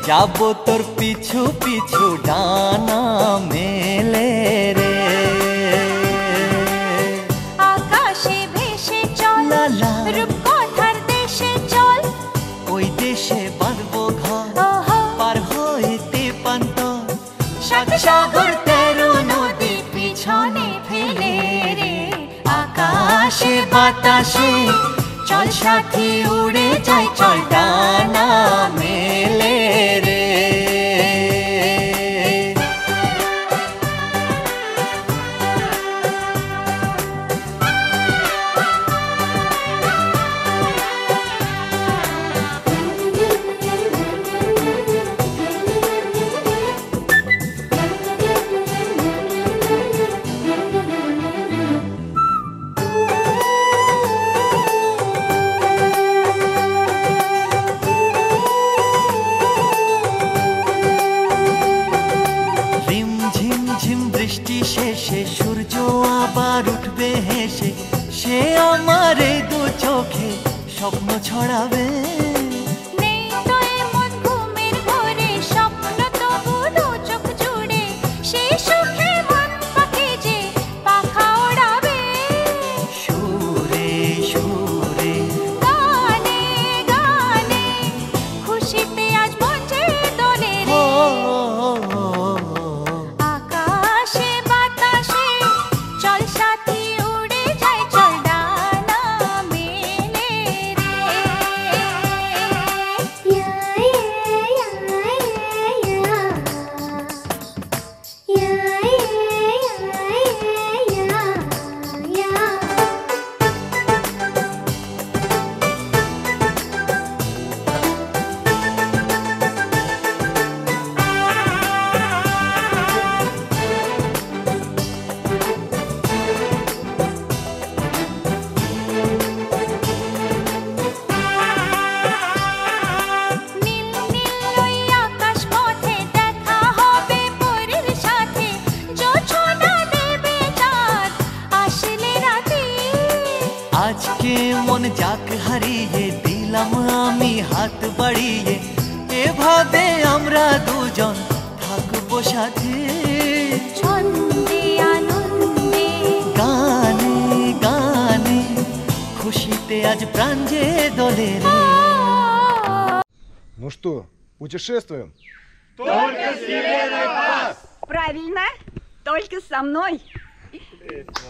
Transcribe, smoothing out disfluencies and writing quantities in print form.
যাবো তোর পিছু পিছু ডানা মেলে রে। আকাশে ভেসে চল রূপকথার দেশে চল, ওই দেশে বাঁধবো ঘর পার হইতে পান্তর, সাত সাগর 13 নদী পিছনে ফেলে রে। আকাশে বাতাসে চল সাথী উড়ে যাই, চল ডানা মেলে রে। বৃষ্টি শেষে সূর্য আবার উঠবে হেসে, সে আমার এই দু চোখে স্বপ্ন ছড়াবে। নেই তো এমন ঘুমের ঘরে স্বপ্ন তবু দু চোখ জুড়ে, সেই সুখে মন পাখি যে পাখা ওড়াবে। সুরে সুরে গানে গানে খুশিতে আজ মঞ্চে দোলে রে। আকাশে বাতাসে চল সাথী উড়ে যাই, চল ডানা মেলে রে। আজকে মন যাক হারিয়ে দিলাম আমি হাত বাড়িয়ে, এভাবে আমরা দুজন থাকবো সাথে। ছন্দে আনন্দে গানে গানে খুশিতে আজ প্রাণ যে দোলে রে। Ну что, путешествуем? Только с Еленой Пас! Правильно, только со мной.